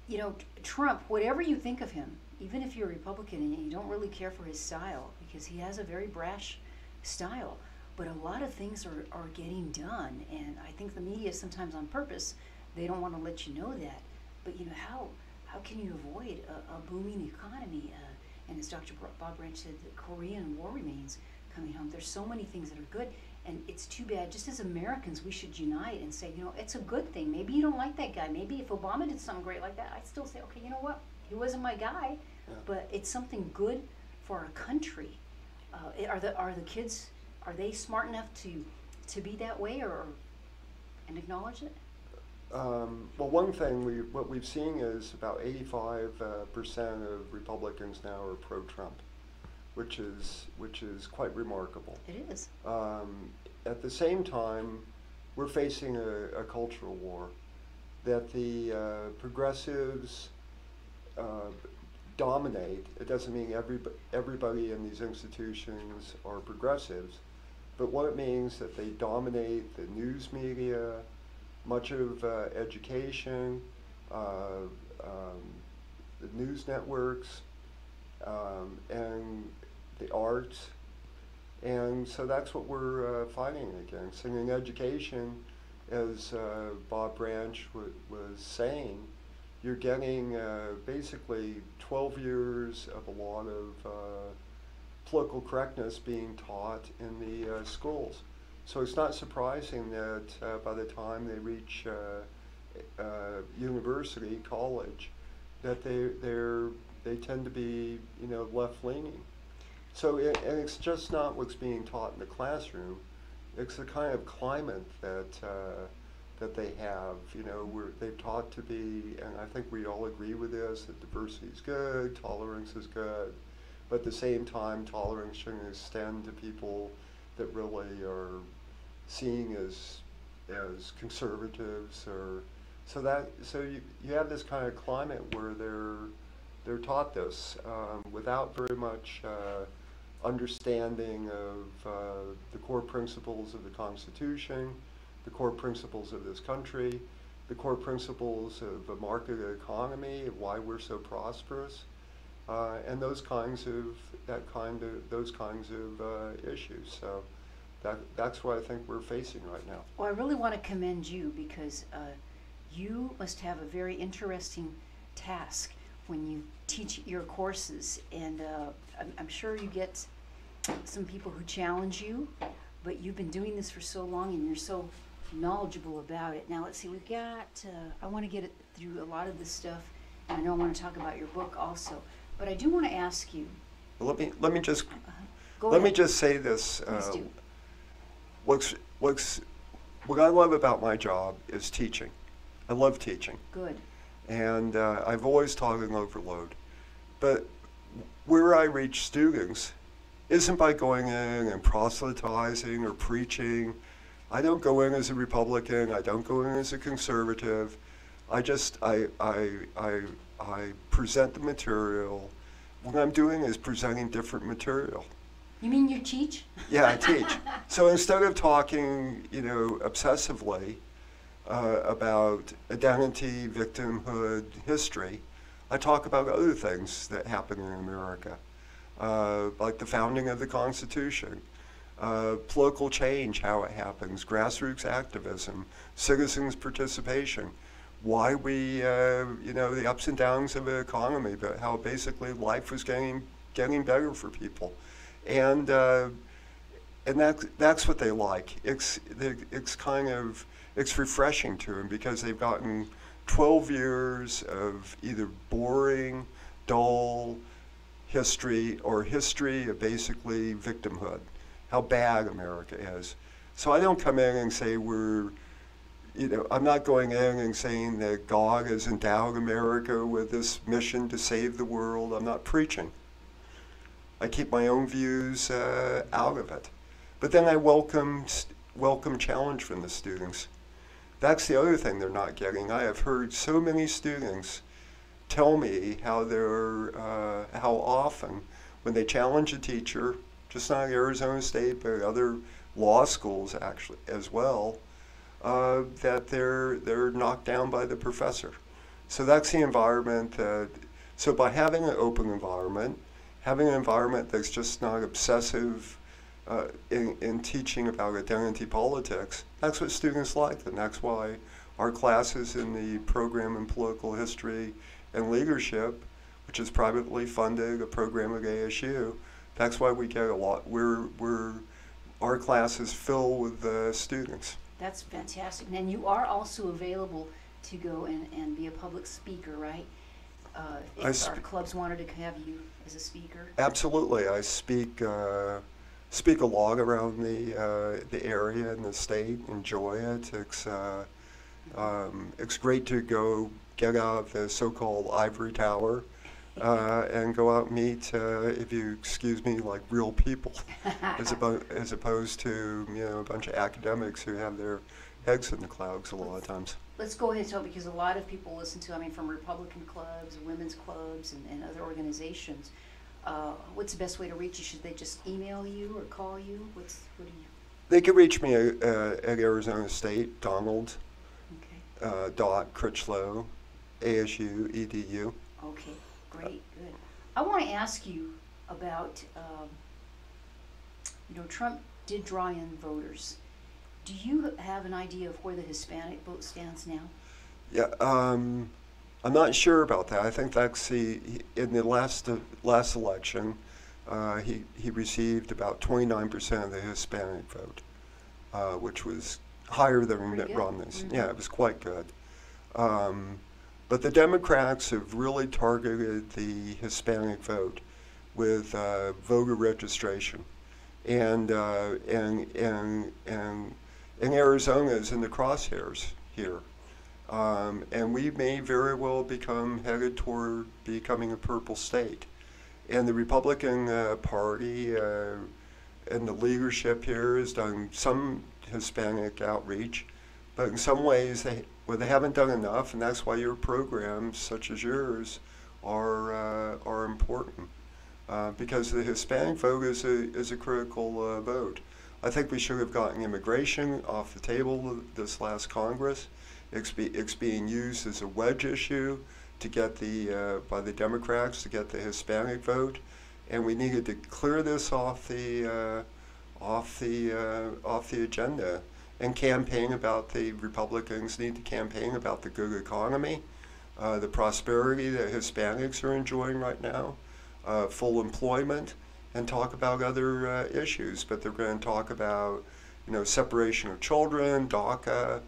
you know, Trump, whatever you think of him, even if you're a Republican and you don't really care for his style, because he has a very brash style, but a lot of things are getting done. And I think the media, sometimes on purpose, they don't want to let you know that. But, you know, how can you avoid a booming economy? And as Dr. Bob Branch said, the Korean War remains coming home. There's so many things that are good. And it's too bad, just as Americans, we should unite and say, you know, it's a good thing. Maybe you don't like that guy. Maybe if Obama did something great like that, I'd still say, okay, you know what? He wasn't my guy, but it's something good for our country. Are the kids, are they smart enough to be that way and acknowledge it?
Well, one thing what we've seen is about 85% of Republicans now are pro-Trump, which is quite remarkable.
It is.
At the same time, we're facing a cultural war that the progressives dominate. It doesn't mean everybody in these institutions are progressives, but what it means that they dominate the news media, much of education, the news networks, and the arts. And so that's what we're fighting against. And in education, as Bob Branch was saying, you're getting basically 12 years of a lot of political correctness being taught in the schools. So it's not surprising that by the time they reach university, college, that they tend to be, you know, left-leaning. So and it's just not what's being taught in the classroom. It's the kind of climate that they have. You know, they're taught to be, and I think we all agree with this, that diversity is good, tolerance is good, but at the same time, tolerance shouldn't extend to people that really are seen as conservatives, or so you have this kind of climate where they're taught this without very much understanding of the core principles of the Constitution, the core principles of this country, the core principles of a market economy, of why we're so prosperous, and those kinds of issues. So that's what I think we're facing right now.
Well, I really want to commend you because you must have a very interesting task when you teach your courses, and I'm sure you get some people who challenge you, but you've been doing this for so long and you're so knowledgeable about it. Now let's see, we've got, I want to get it through a lot of this stuff, and I know I want to talk about your book also, but I do want to ask you.
Let me just
Go
let me
ahead.
just say this.
Please do.
What I love about my job is teaching. I love teaching,
Good.
and I've always taught in overload. But where I reach students isn't by going in and proselytizing or preaching. I don't go in as a Republican. I don't go in as a conservative. I present the material. What I'm doing is presenting different material.
You mean you teach?
Yeah, I teach. So instead of talking, obsessively about identity, victimhood, history, I talk about other things that happen in America, like the founding of the Constitution, political change, how it happens, grassroots activism, citizens' participation, why we, the ups and downs of the economy, but how basically life was getting better for people. And that's what they like. It's refreshing to them because they've gotten 12 years of either boring, dull history or history of basically victimhood, how bad America is. So I don't come in and say I'm not going in and saying that God has endowed America with this mission to save the world. I'm not preaching. I keep my own views out of it. But then I welcome challenge from the students. That's the other thing they're not getting. I have heard so many students tell me how often when they challenge a teacher, just not at Arizona State, but other law schools actually as well, that they're knocked down by the professor. So that's the environment. So by having an open environment, having an environment that's just not obsessive in teaching about identity politics, that's what students like, and that's why our classes in the program in political history and leadership, which is privately funded, a program at ASU, that's why we get a lot. Our classes fill with students.
That's fantastic. And you are also available to go and be a public speaker, right? If our clubs wanted to have you as a speaker.
Absolutely. I speak a lot around the area and the state. Enjoy it. It's great to go get out of the so-called ivory tower and go out and meet, if you excuse me, like real people, as opposed to a bunch of academics who have their heads in the clouds a lot of times.
Let's go ahead, so because a lot of people listen to, from Republican clubs, women's clubs, and other organizations. What's the best way to reach you? Should they just email you or call you? What do you?
They can reach me at Arizona State, Donald.
Okay.
.Critchlow, ASU, EDU.
Okay, great, good. I want to ask you about, Trump did draw in voters. Do you have an idea of where the Hispanic vote stands now?
Yeah, I'm not sure about that. I think that's in the last election, he received about 29% of the Hispanic vote, which was higher than Mitt Romney's. Mm-hmm. Yeah, it was quite good. But the Democrats have really targeted the Hispanic vote with voter registration, and Arizona is in the crosshairs here. And we may very well become headed toward becoming a purple state. And the Republican Party and the leadership here has done some Hispanic outreach, but in some ways they haven't done enough, and that's why your programs, such as yours, are important. Because the Hispanic vote is a critical vote. I think we should have gotten immigration off the table this last Congress. It's being used as a wedge issue to get by the Democrats to get the Hispanic vote, and we needed to clear this off the agenda and campaign about the Republicans need to campaign about the good economy, the prosperity that Hispanics are enjoying right now, full employment, and talk about other issues, but they're going to talk about, you know, separation of children, DACA,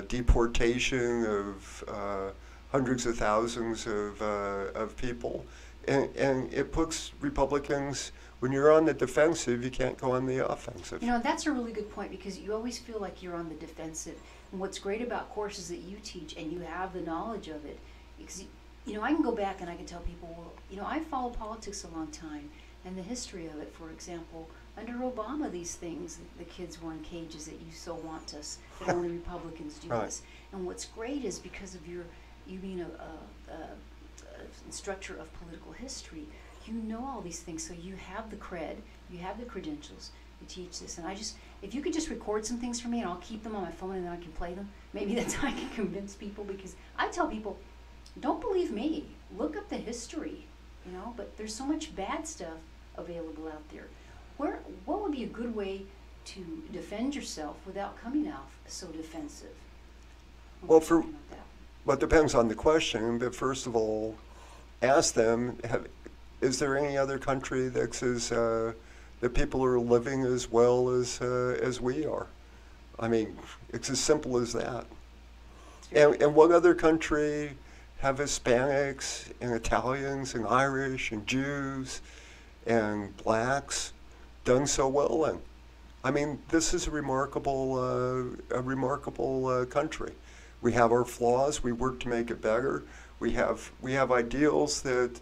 deportation of hundreds of thousands of people, and it puts Republicans, when you're on the defensive, you can't go on the offensive.
You know, that's a really good point, because you always feel like you're on the defensive. And what's great about courses that you teach, and you have the knowledge of it, because, you know, I can go back and I can tell people, well, you know, I followed politics a long time, and the history of it. For example, under Obama, these things, the kids were in cages that you so want us, that only Republicans do
Right.
this. And what's great is because of you being a instructor of political history, you know all these things, so you have the cred, you have the credentials to teach this. And if you could just record some things for me, and I'll keep them on my phone, and then I can play them. Maybe that's how I can convince people, because I tell people, don't believe me, look up the history, you know. But there's so much bad stuff available out there. What would be a good way to defend yourself without coming off so defensive?
Well, it depends on the question, but first of all, ask them, is there any other country that says that people are living as well as we are? I mean, it's as simple as that. And what other country have Hispanics and Italians and Irish and Jews and blacks done so well in? I mean, this is a remarkable country. We have our flaws. We work to make it better. We have ideals that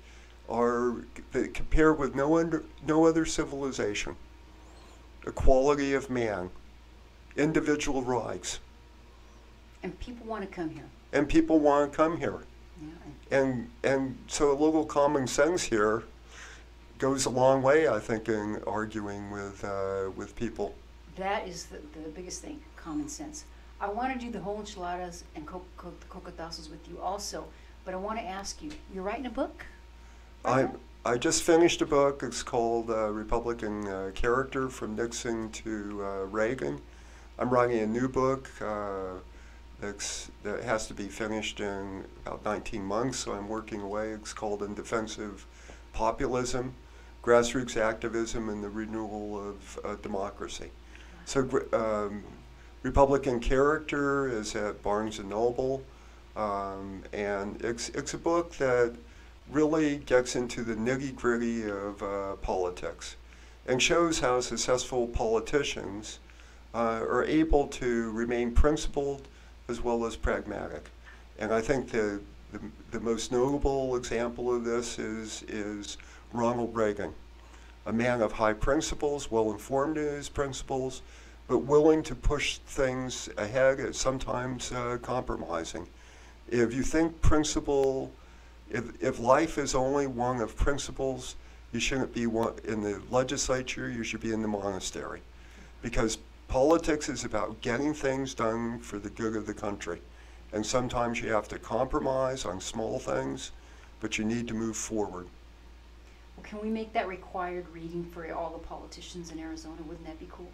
compare with no other civilization. Equality of man, individual rights.
And people want to come here.
And people want to come here.
Yeah.
And so a little common sense here goes a long way, I think, in arguing with people.
That is the biggest thing, common sense. I want to do the whole enchiladas and cocotazos with you also, but I want to ask you, you're writing a book? Right now?
I just finished a book. It's called Republican Character from Nixon to Reagan. I'm writing a new book that has to be finished in about 19 months, so I'm working away. It's called In Defense of Populism, Grassroots Activism and the Renewal of Democracy. So Republican Character is at Barnes & Noble, and it's a book that really gets into the nitty-gritty of politics and shows how successful politicians are able to remain principled as well as pragmatic. And I think the most notable example of this is Ronald Reagan, a man of high principles, well-informed in his principles, but willing to push things ahead, and sometimes compromising. If you think principle, if life is only one of principles, you shouldn't be one in the legislature, you should be in the monastery. Because politics is about getting things done for the good of the country. And sometimes you have to compromise on small things, but you need to move forward.
Well, can we make that required reading for all the politicians in Arizona? Wouldn't that be cool?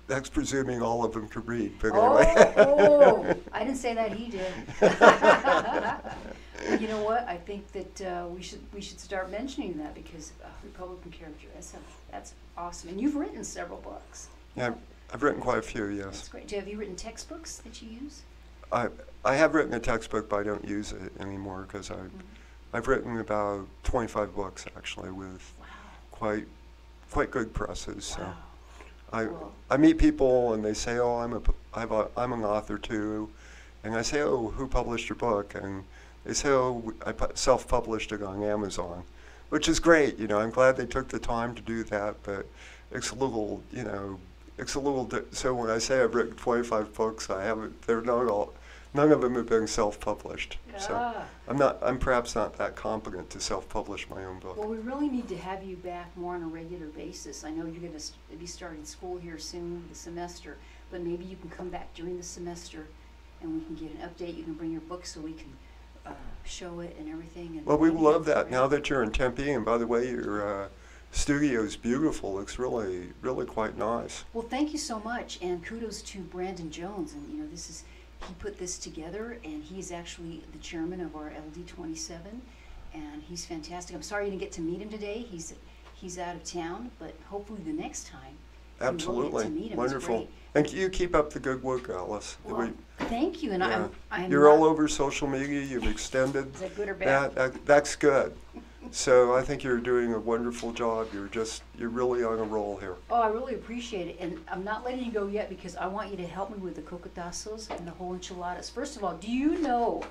That's presuming all of them could read, but anyway.
Oh, I didn't say that, he did. Well, you know what? I think that we should start mentioning that, because Republican Character, that's awesome. And you've written several books.
Yeah, I've written quite a few, yes.
That's great. Have you written textbooks that you use?
I have written a textbook, but I don't use it anymore because I've written about 25 books actually with
Wow.
quite good presses.
Wow.
So I meet people and they say, "Oh, I'm an author too," and I say, "Oh, who published your book?" And they say, "Oh, I self-published it on Amazon," which is great. You know, I'm glad they took the time to do that, but it's a little, you know, so when I say I've written 25 books, none of them have been self-published. So I'm perhaps not that competent to self-publish my own book.
Well, we really need to have you back more on a regular basis. I know you're going to be starting school here soon, the semester, but maybe you can come back during the semester and we can get an update. You can bring your book so we can show it and everything. And
Well, we
maybe
love that.
get
Now that you're in Tempe, and by the way, your studio is beautiful. It's really, really quite nice.
Well, thank you so much, and kudos to Brandon Jones. And you know, he put this together, and he's actually the chairman of our LD27. and he's fantastic. I'm sorry you didn't get to meet him today. He's out of town, but hopefully the next time you will
Absolutely.
get to meet him. It's
Wonderful.
great.
And you keep up the good work, Alice.
Well, thank you, and
Yeah.
I'm
You're
not,
all over social media. You've extended
Is that good or bad?
That's good. So I think you're doing a wonderful job. You're really on a roll here.
Oh, I really appreciate it, and I'm not letting you go yet because I want you to help me with the cocotazos and the whole enchiladas. First of all, do you know,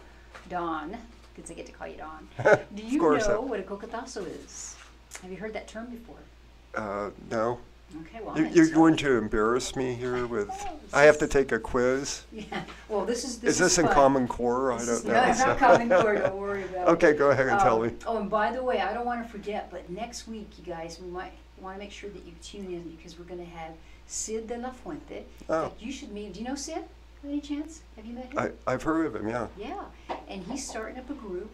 Don, because I get to call you Don, do you
course
know what a cocotazo is? Have you heard that term before?
No.
Okay, well, I'm
You,
gonna
you're
tell
going
you.
to embarrass me here with.
it's
I have to
just-
take a quiz.
Yeah, well, this is
Is this in
fun.
Common Core? I
This
don't
is-
know.
No, it's not Common Core, don't worry about it.
Okay, go ahead and tell me.
Oh, and by the way, I don't want to forget, but next week, you guys, we might want to make sure that you tune in because we're going to have Sid de la Fuente.
Oh.
That you should meet. Do you know Sid? By any chance? Have you met him?
I've heard of him. Yeah.
Yeah, and he's starting up a group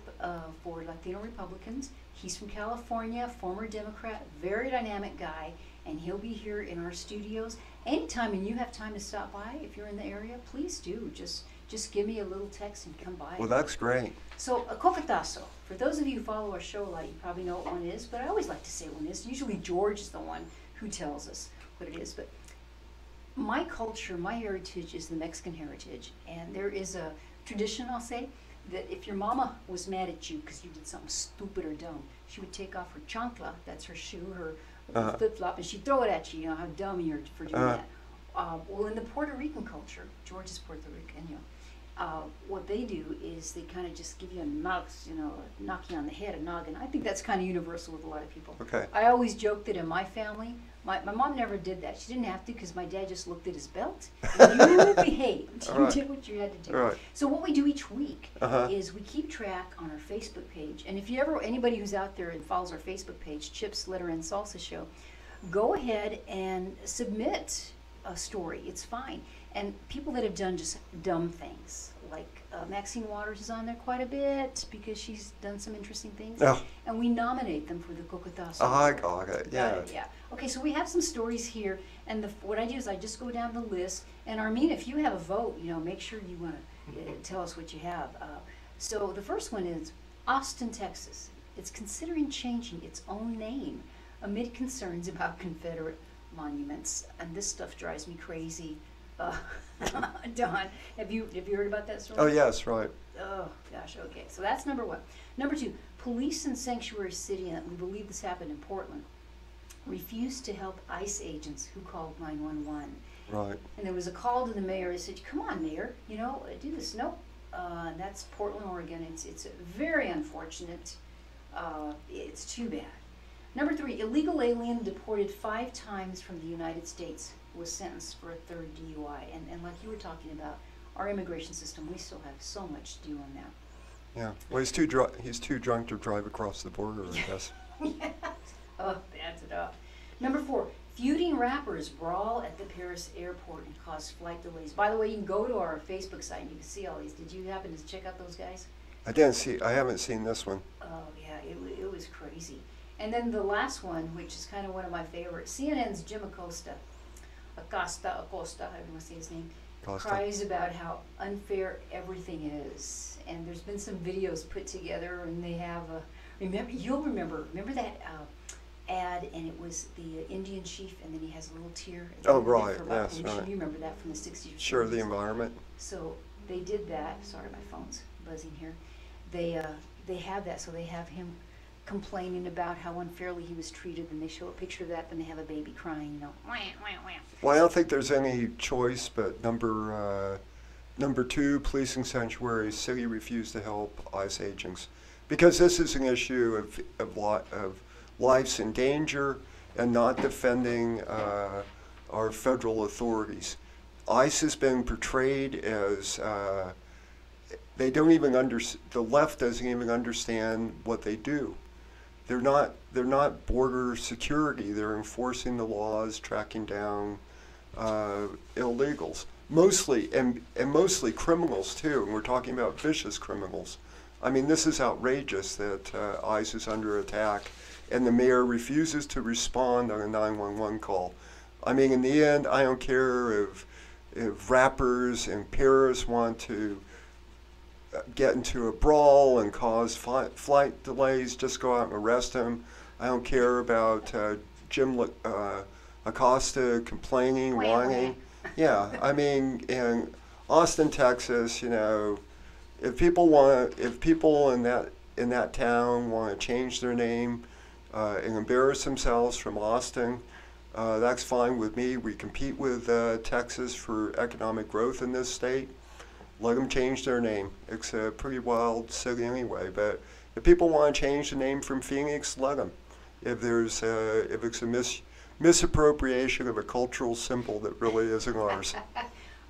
for Latino Republicans. He's from California, former Democrat, very dynamic guy, and he'll be here in our studios anytime. And you have time to stop by if you're in the area, please do. Just give me a little text and come by.
Well, that's great.
So a cocotazo. For those of you who follow our show a lot, you probably know what one is, but I always like to say what one is. Usually George is the one who tells us what it is, but my culture, my heritage is the Mexican heritage, and there is a tradition, I'll say, that if your mama was mad at you because you did something stupid or dumb, she would take off her chancla, that's her shoe, her flip-flop, and she'd throw it at you, you know, how dumb you're for doing that. Well, in the Puerto Rican culture, George is Puerto Rican, you know, what they do is they kind of just give you a knock, you know, knock you on the head, a noggin. I think that's kind of universal with a lot of people.
Okay.
I always joke that in my family, my mom never did that. She didn't have to because my dad just looked at his belt. And you behaved.
All
You
right.
did what you had to do.
All right.
So what we do each week
Uh-huh.
is we keep track on our Facebook page. And if you ever, anybody who's out there and follows our Facebook page, Chips, Letter, and Salsa Show, go ahead and submit a story. It's fine. And people that have done just dumb things, like Maxine Waters is on there quite a bit because she's done some interesting things.
Oh.
And we nominate them for the Cocotazo.
I
Award.
got it.
Got
Yeah.
it, yeah. Okay, so we have some stories here, and what I do is I just go down the list, and Armina, if you have a vote, you know, make sure you want to tell us what you have. So the first one is Austin, Texas. It's considering changing its own name amid concerns about Confederate monuments, and this stuff drives me crazy. Don, have you heard about that story?
Oh yes, right.
Oh, gosh, okay. So that's number one. Number two, police in Sanctuary City, and we believe this happened in Portland, refused to help ICE agents who called 911.
Right.
And there was a call to the mayor. He said, come on, mayor, you know, do this. Nope. And that's Portland, Oregon. It's very unfortunate. It's too bad. Number three, illegal alien deported 5 times from the United States was sentenced for a 3rd DUI. And like you were talking about, our immigration system, we still have so much to do on that.
Yeah. Well, he's too drunk to drive across the border, I guess.
Yes. Oh, that's enough. Number 4, feuding rappers brawl at the Paris airport and cause flight delays. By the way, you can go to our Facebook site and you can see all these. Did you happen to check out those guys?
I haven't seen this one.
Oh, yeah, it was crazy. And then the last one, which is kind of one of my favorites, CNN's Jim Acosta, however you want to say his name,
Acosta.
cries about how unfair everything is. And there's been some videos put together, and they have you'll remember that ad, and it was the Indian chief, and then he has a little tear. at the
Oh,
end of it
right,
for about
yes,
pollution.
right.
You remember that from the 60s or
Sure, the
70s.
environment.
So they did that. Sorry, my phone's buzzing here. They have that, so they have him complaining about how unfairly he was treated, and they show a picture of that, then they have a baby crying, you know. Wah, wah, wah.
Well, I don't think there's any choice, but number 2, policing sanctuary, city refused to help ICE agents. Because this is an issue of lives in danger and not defending our federal authorities. ICE has been portrayed as, they don't even the left doesn't even understand what they do. They're not border security. They're enforcing the laws, tracking down illegals, mostly and mostly criminals too. And we're talking about vicious criminals. I mean, this is outrageous that ICE is under attack, and the mayor refuses to respond on a 911 call. I mean, in the end, I don't care if rappers in Paris want to get into a brawl and cause flight delays, just go out and arrest him. I don't care about Jim Acosta complaining, whining. Yeah, I mean, in Austin, Texas, you know, if people in that town want to change their name and embarrass themselves from Austin, that's fine with me. We compete with Texas for economic growth in this state. Let them change their name. It's a pretty wild city anyway. But if people want to change the name from Phoenix, let them. If it's a misappropriation of a cultural symbol that really isn't ours.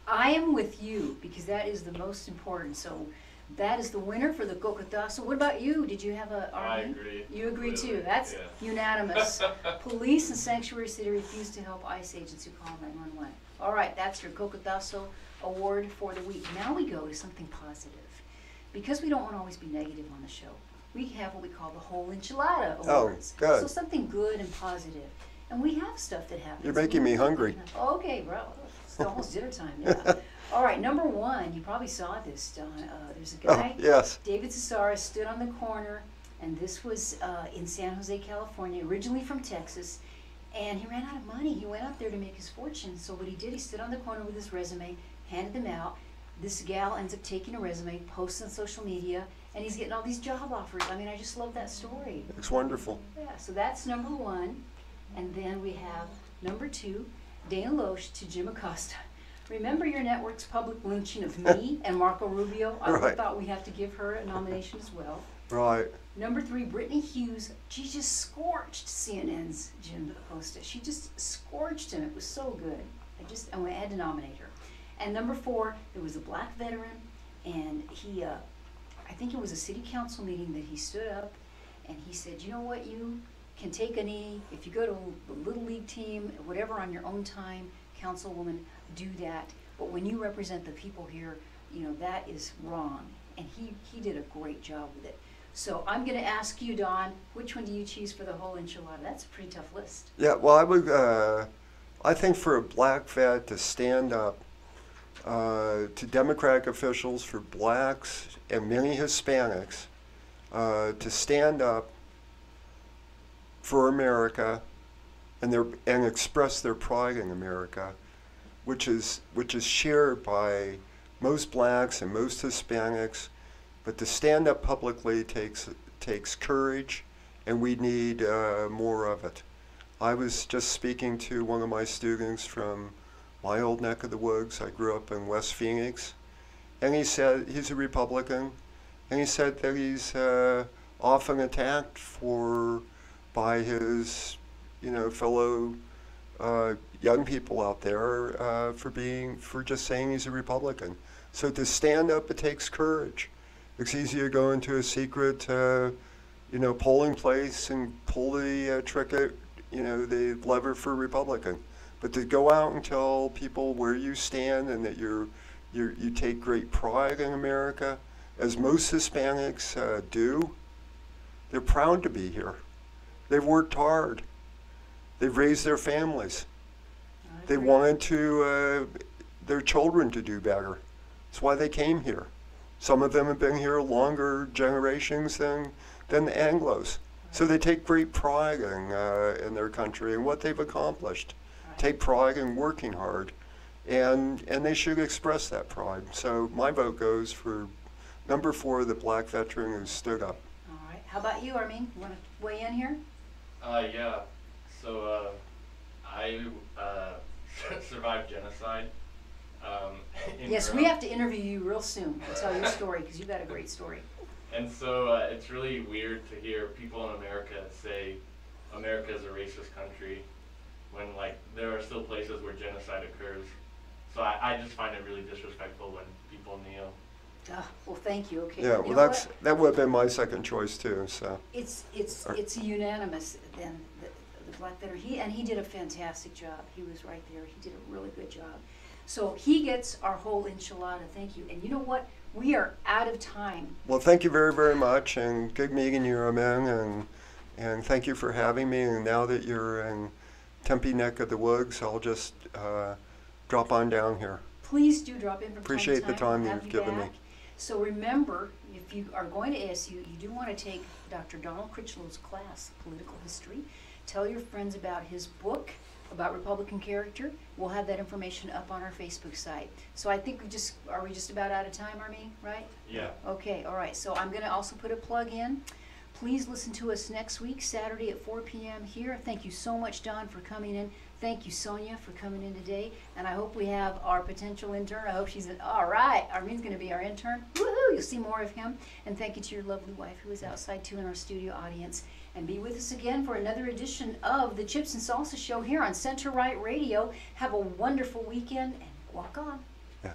I am with you because that is the most important. So that is the winner for the Cocotazo. What about you? Did you have a
I
RV?
agree.
You agree too.
Completely,
That's
yeah.
unanimous. Police and sanctuary city refuse to help ICE agents who call 911. All right, that's your Cocotazo award for the week. Now we go to something positive. Because we don't want to always be negative on the show, we have what we call the whole enchilada awards.
good.
So something good and positive. And we have stuff that happens.
You're making me hungry.
Okay, bro. It's almost dinner time, yeah. All right, number one, you probably saw this, Don. There's a guy,
Yes.
David Cesares, stood on the corner, and this was in San Jose, California, originally from Texas, and he ran out of money. He went out there to make his fortune. So what he did, he stood on the corner with his resume, handed them out. This gal ends up taking a resume, posts on social media, and he's getting all these job offers. I mean, I just love that story.
It's wonderful.
Yeah, so that's number one. And then we have number two, Dana Loesch to Jim Acosta. Remember your network's public lynching of me and Marco Rubio? I
Right.
thought we have to give her a nomination as well.
Right.
Number three, Brittany Hughes. She just scorched CNN's Jim Acosta. She just scorched him. It was so good. I had to nominate her. And number four, there was a black veteran, and he, I think it was a city council meeting that he stood up, and he said, you know what, you can take a knee. If you go to the Little League team, whatever, on your own time, councilwoman, do that. But when you represent the people here, you know, that is wrong. And he did a great job with it. So I'm going to ask you, Don, which one do you choose for the whole enchilada? That's a pretty tough list.
Yeah, well, I think for a black vet to stand up to Democratic officials, for blacks and many Hispanics, to stand up for America and express their pride in America, which is shared by most blacks and most Hispanics, but to stand up publicly takes courage, and we need more of it. I was just speaking to one of my students from my old neck of the woods. I grew up in West Phoenix, and he said he's a Republican, and he said that he's often attacked by his, fellow young people out there for just saying he's a Republican. So to stand up, it takes courage. It's easy to go into a secret, polling place and pull the the lever for Republican. But to go out and tell people where you stand and that you take great pride in America, as most Hispanics do, they're proud to be here. They've worked hard. They've raised their families. They wanted their children to do better. That's why they came here. Some of them have been here longer generations than the Anglos. So they take great pride in their country and what they've accomplished. Take pride in working hard, and they should express that pride. So my vote goes for number 4, the black veteran who stood up.
All right. How about you, Armin? You want to weigh in here?
Yeah. So I survived genocide.
Yes, we
Europe.
have to interview you real soon and tell your story because you've got a great story.
And so it's really weird to hear people in America say America is a racist country when there are still places where genocide occurs. So I just find it really disrespectful when people kneel.
Well, thank you. Okay.
Yeah,
You
well,
know
that would have been my second choice too. So
It's a unanimous then, the black veteran. He did a fantastic job. He was right there. He did a really good job. So he gets our whole enchilada. Thank you. And you know what? We are out of time.
well, thank you very, very much, and good meeting you, Amen, and thank you for having me. And now that you're in Tempe neck of the woods, I'll just drop on down here.
Please do drop in from
Appreciate
time
the
to
time
We'll
you've
have
given
you
me.
back. So remember, if you are going to ASU, you do want to take Dr. Donald Critchlow's class, Political History. Tell your friends about his book about Republican character. We'll have that information up on our Facebook site. So I think are we just about out of time, Armin, right?
Yeah.
Okay, all right. So I'm going to also put a plug in. Please listen to us next week, Saturday at 4 p.m. here. Thank you so much, Don, for coming in. Thank you, Sonia, for coming in today. And I hope we have our potential intern. I hope she's all right. Armin's going to be our intern. Woohoo! You'll see more of him. And thank you to your lovely wife who is outside too in our studio audience. And be with us again for another edition of the Chips and Salsa Show here on Center Right Radio. Have a wonderful weekend and walk on.
Yeah.